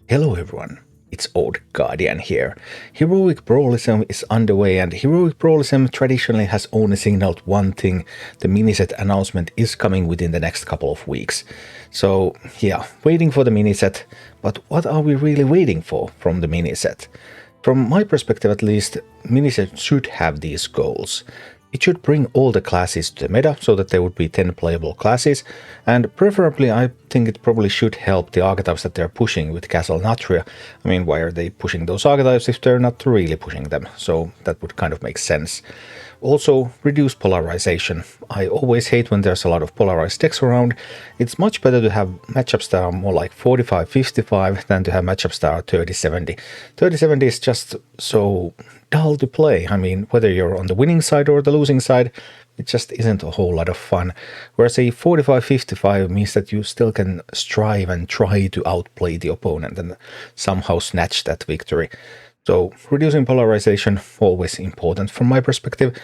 Hello everyone, it's Old Guardian here. Heroic Brawlism is underway, and Heroic Brawlism traditionally has only signaled one thing: the miniset announcement is coming within the next couple of weeks. So yeah, waiting for the miniset, but what are we really waiting for from the miniset? From my perspective at least, miniset should have these goals. It should bring all the classes to the meta so that there would be 10 playable classes, and preferably I think it probably should help the archetypes that they're pushing with Castle Nathria. I mean, why are they pushing those archetypes if they're not really pushing them? So that would kind of make sense. Also, reduce polarization. I always hate when there's a lot of polarized decks around. It's much better to have matchups that are more like 45-55 than to have matchups that are 30-70. 30-70 is just so dull to play. I mean, whether you're on the winning side or the losing side, it just isn't a whole lot of fun. Whereas a 45-55 means that you still can strive and try to outplay the opponent and somehow snatch that victory. So reducing polarization, always important from my perspective.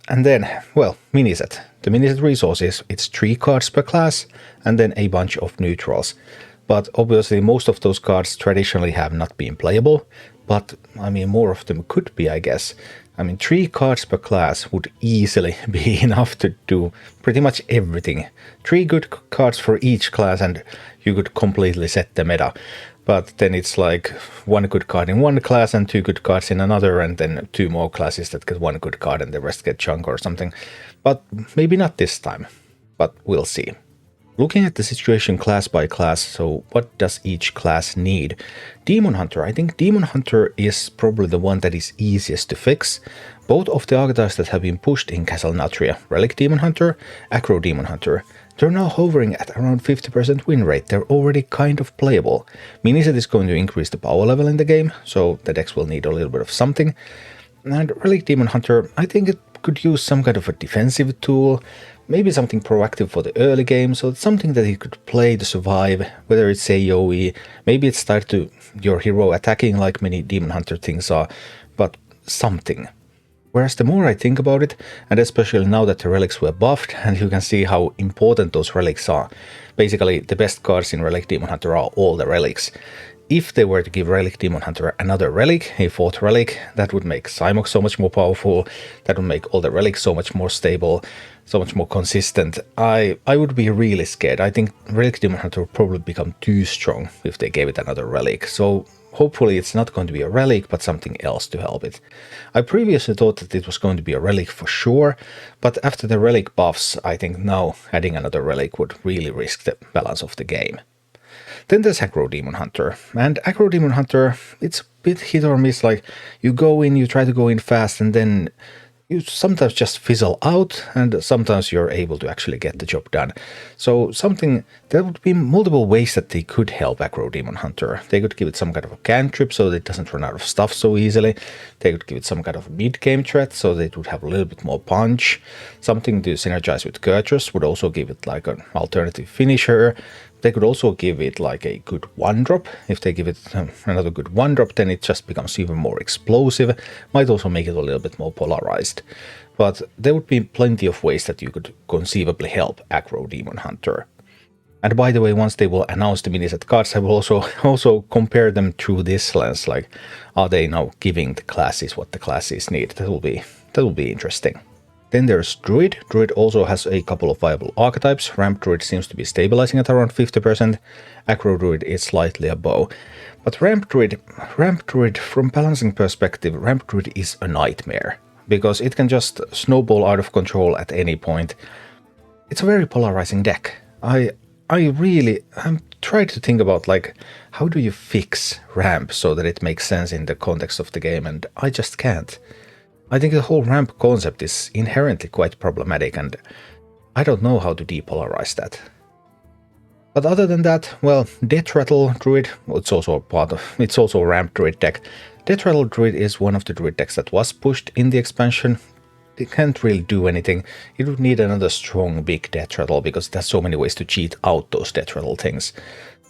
And then, well, miniset. The miniset resources, it's 3 cards per class and then a bunch of neutrals. But obviously most of those cards traditionally have not been playable, but I mean more of them could be, I guess. I mean 3 cards per class would easily be enough to do pretty much everything. 3 good cards for each class and you could completely set the meta. But then it's like 1 good card in one class and 2 good cards in another, and then 2 more classes that get 1 good card and the rest get junk or something. But maybe not this time. But we'll see. Looking at the situation class by class, so what does each class need? Demon Hunter. I think Demon Hunter is probably the one that is easiest to fix. Both of the archetypes that have been pushed in Castle Nathria, Relic Demon Hunter, Aggro Demon Hunter, they're now hovering at around 50% win rate. They're already kind of playable. Miniset is going to increase the power level in the game, so the decks will need a little bit of something. And Relic Demon Hunter, I think it could use some kind of a defensive tool, maybe something proactive for the early game, so it's something that he could play to survive, whether it's AoE, maybe it's tied to your hero attacking like many Demon Hunter things are, but something. Whereas the more I think about it, and especially now that the relics were buffed, and you can see how important those relics are. Basically, the best cards in Relic Demon Hunter are all the relics. If they were to give Relic Demon Hunter another relic, a 4th relic, that would make Cymox so much more powerful, that would make all the relics so much more stable, so much more consistent. I would be really scared. I think Relic Demon Hunter would probably become too strong if they gave it another relic. So hopefully it's not going to be a relic, but something else to help it. I previously thought that it was going to be a relic for sure, but after the relic buffs, I think now adding another relic would really risk the balance of the game. Then there's Aggro Demon Hunter, and Aggro Demon Hunter, it's a bit hit or miss, like you go in, you try to go in fast, and then you sometimes just fizzle out, and sometimes you're able to actually get the job done. So there would be multiple ways that they could help Aggro Demon Hunter. They could give it some kind of a cantrip so that it doesn't run out of stuff so easily. They could give it some kind of mid-game threat so that it would have a little bit more punch. Something to synergize with Kurtrus would also give it like an alternative finisher. They could also give it like a good 1-drop. If they give it another good 1-drop, then it just becomes even more explosive. Might also make it a little bit more polarized. But there would be plenty of ways that you could conceivably help Aggro Demon Hunter. And by the way, once they will announce the miniset cards, I will also compare them through this lens. Like, are they now giving the classes what the classes need? That will be interesting. Then there's Druid. Druid also has a couple of viable archetypes. Ramp Druid seems to be stabilizing at around 50%. Aggro Druid is slightly above. But Ramp Druid, from balancing perspective, Ramp Druid is a nightmare, because it can just snowball out of control at any point. It's a very polarizing deck. I'm trying to think about, like, how do you fix Ramp so that it makes sense in the context of the game, and I just can't. I think the whole ramp concept is inherently quite problematic, and I don't know how to depolarize that. But other than that, well, Death Rattle Druid, it's also a ramp Druid deck. Death Rattle Druid is one of the Druid decks that was pushed in the expansion. It can't really do anything. It would need another strong big Death Rattle, because it has so many ways to cheat out those Death Rattle things.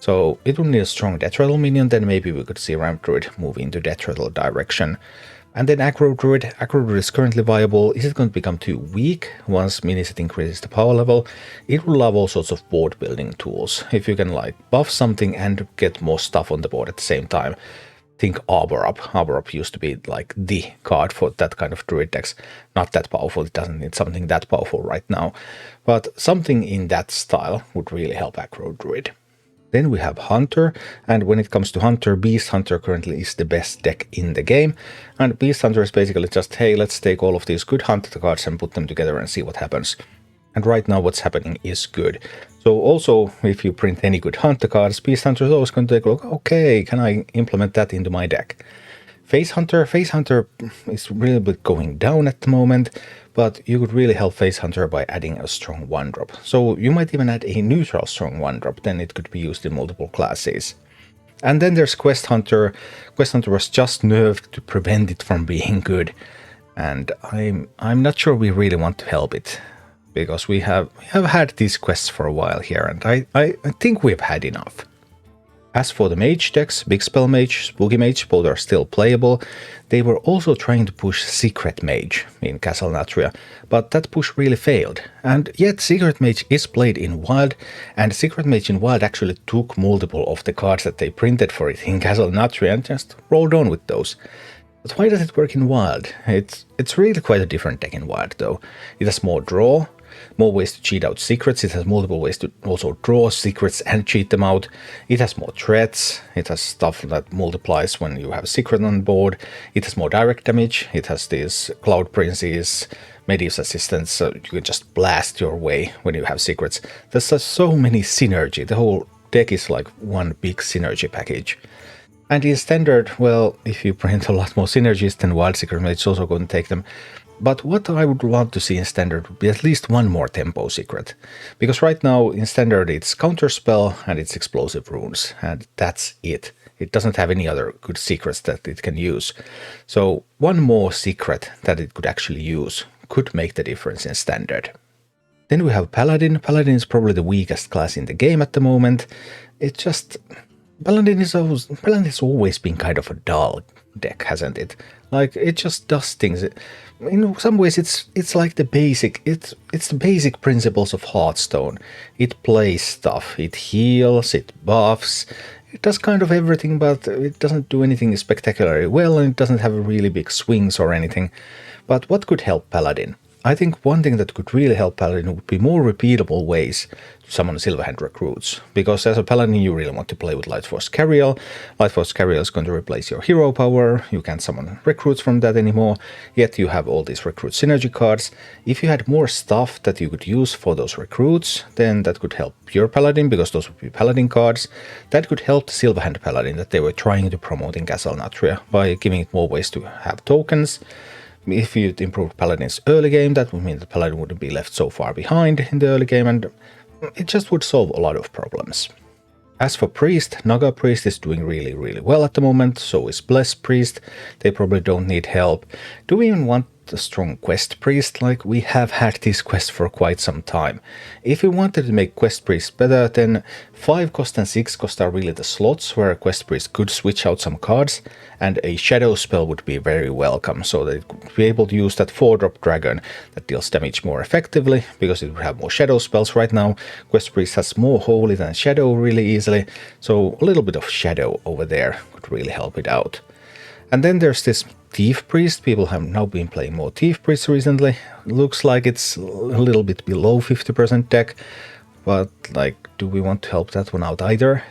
So it would need a strong Death Rattle minion, then maybe we could see Ramp Druid move into Death Rattle direction. And then Aggro Druid. Aggro Druid is currently viable. Is it going to become too weak once miniset increases the power level? It will love all sorts of board building tools. If you can like buff something and get more stuff on the board at the same time. Think Arbor Up. Arbor Up used to be like the card for that kind of Druid decks. Not that powerful. It doesn't need something that powerful right now. But something in that style would really help Aggro Druid. Then we have Hunter, and when it comes to Hunter, Beast Hunter currently is the best deck in the game. And Beast Hunter is basically just, hey, let's take all of these good Hunter cards and put them together and see what happens. And right now what's happening is good. So also, if you print any good Hunter cards, Beast Hunter is always going to take a look, okay, can I implement that into my deck? Face Hunter is really a bit going down at the moment, but you could really help Face Hunter by adding a strong 1-drop. So you might even add a neutral strong 1-drop, then it could be used in multiple classes. And then there's Quest Hunter. Quest Hunter was just nerfed to prevent it from being good. And I'm not sure we really want to help it, because we have had these quests for a while here, and I think we've had enough. As for the mage decks, Big Spell Mage, Spooky Mage, both are still playable. They were also trying to push Secret Mage in Castle Nathria, but that push really failed. And yet Secret Mage is played in Wild, and Secret Mage in Wild actually took multiple of the cards that they printed for it in Castle Nathria and just rolled on with those. But why does it work in Wild? It's really quite a different deck in Wild though. It has more draw, more ways to cheat out secrets. It has multiple ways to also draw secrets and cheat them out. It has more threats. It has stuff that multiplies when you have a secret on board. It has more direct damage. It has these Cloud Princes, Medivh's Assistants, so you can just blast your way when you have secrets. There's just so many synergy. The whole deck is like one big synergy package. And in Standard, well, if you print a lot more synergies, then Wild Secret Mage is also going to take them. But what I would love to see in Standard would be at least one more tempo secret. Because right now in Standard it's Counterspell and it's Explosive Runes, and that's it. It doesn't have any other good secrets that it can use. So one more secret that it could actually use could make the difference in Standard. Then we have Paladin. Paladin is probably the weakest class in the game at the moment. It's just... Paladin has always been kind of a dull deck, hasn't it? Like, it just does things. In some ways, it's like the basic. It's the basic principles of Hearthstone. It plays stuff. It heals. It buffs. It does kind of everything, but it doesn't do anything spectacularly well, and it doesn't have really big swings or anything. But what could help Paladin? I think one thing that could really help Paladin would be more repeatable ways to summon Silverhand recruits. Because as a Paladin you really want to play with Lightforce Carriel. Lightforce Carriel is going to replace your hero power, you can't summon recruits from that anymore, yet you have all these recruit synergy cards. If you had more stuff that you could use for those recruits, then that could help your Paladin, because those would be Paladin cards. That could help the Silverhand Paladin that they were trying to promote in Castle Nathria by giving it more ways to have tokens. If you improved Paladin's early game, that would mean that Paladin wouldn't be left so far behind in the early game, and it just would solve a lot of problems. As for Priest, Naga Priest is doing really, really well at the moment, so is Bless Priest. They probably don't need help. Do we even want a strong Quest Priest? Like, we have had this quest for quite some time. If we wanted to make Quest Priest better, then 5 cost and 6 cost are really the slots where a Quest Priest could switch out some cards, and a Shadow spell would be very welcome, so that it could be able to use that 4-drop dragon that deals damage more effectively, because it would have more Shadow spells. Right now, Quest Priest has more Holy than Shadow really easily, so a little bit of Shadow over there could really help it out. And then there's this Thief Priest. People have now been playing more Thief Priest recently. Looks like it's a little bit below 50% deck, but like, do we want to help that one out either?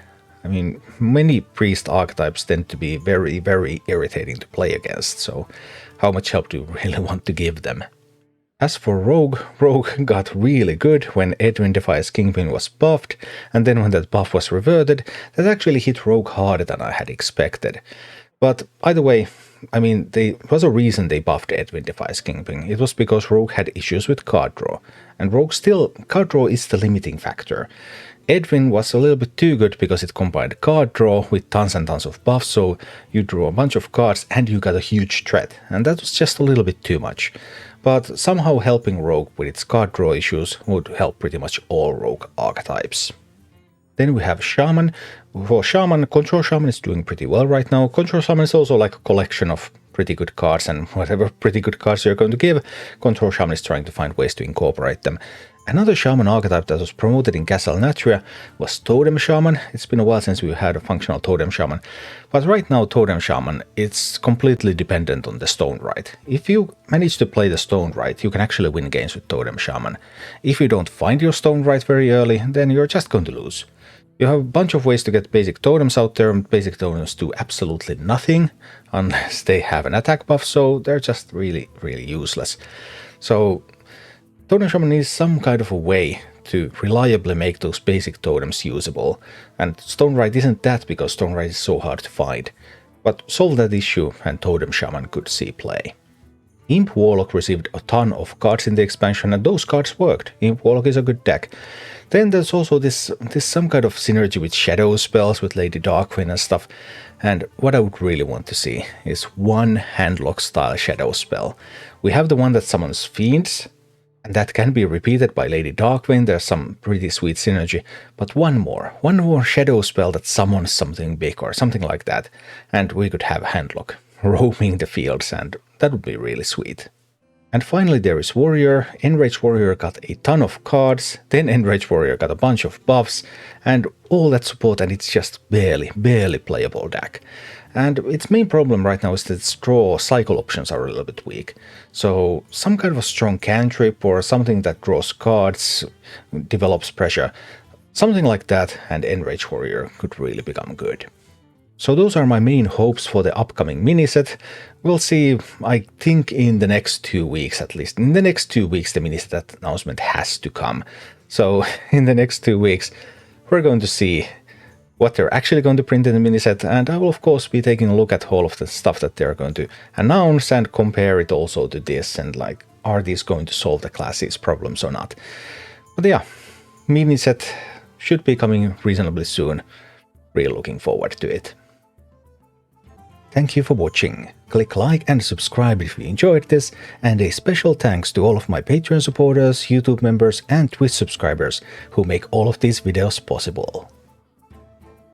I mean, many Priest archetypes tend to be very, very irritating to play against, so how much help do you really want to give them? As for Rogue, Rogue got really good when Edwin Defies Kingpin was buffed, and then when that buff was reverted, that actually hit Rogue harder than I had expected. But either way, I mean, there was a reason they buffed Edwin Defies Kingpin. It was because Rogue had issues with card draw. And card draw is the limiting factor. Edwin was a little bit too good because it combined card draw with tons and tons of buffs, so you drew a bunch of cards and you got a huge threat. And that was just a little bit too much. But somehow helping Rogue with its card draw issues would help pretty much all Rogue archetypes. Then we have Shaman. For Shaman, Control Shaman is doing pretty well right now. Control Shaman is also like a collection of pretty good cards, and whatever pretty good cards you're going to give, Control Shaman is trying to find ways to incorporate them. Another Shaman archetype that was promoted in Castle Nathria was Totem Shaman. It's been a while since we had a functional Totem Shaman, but right now Totem Shaman, it's completely dependent on the stone right. If you manage to play the stone right, you can actually win games with Totem Shaman. If you don't find your stone right very early, then you're just going to lose. You have a bunch of ways to get basic totems out there, and basic totems do absolutely nothing unless they have an attack buff, so they're just really useless. So Totem Shaman needs some kind of a way to reliably make those basic totems usable, and Stone Right isn't that because Stone Right is so hard to find. But solve that issue and Totem Shaman could see play. Imp Warlock received a ton of cards in the expansion, and those cards worked. Imp Warlock is a good deck. Then there's also this some kind of synergy with shadow spells with Lady Darkwind and stuff, and what I would really want to see is one handlock style shadow spell. We have the one that summons fiends, and that can be repeated by Lady Darkwind. There's some pretty sweet synergy, but one more shadow spell that summons something big or something like that, and we could have handlock roaming the fields, and that would be really sweet. And finally there is Warrior. Enraged Warrior got a ton of cards, then Enraged Warrior got a bunch of buffs, and all that support, and it's just barely playable deck. And its main problem right now is that its draw cycle options are a little bit weak. So some kind of a strong cantrip or something that draws cards, develops pressure, something like that, and Enraged Warrior could really become good. So those are my main hopes for the upcoming miniset. We'll see, I think in the next 2 weeks at least. In the next 2 weeks the miniset announcement has to come. So in the next 2 weeks we're going to see what they're actually going to print in the miniset, and I will of course be taking a look at all of the stuff that they're going to announce and compare it also to this, and like, are these going to solve the classes problems or not. But yeah, miniset should be coming reasonably soon. Really looking forward to it. Thank you for watching. Click like and subscribe if you enjoyed this, and a special thanks to all of my Patreon supporters, YouTube members and Twitch subscribers who make all of these videos possible.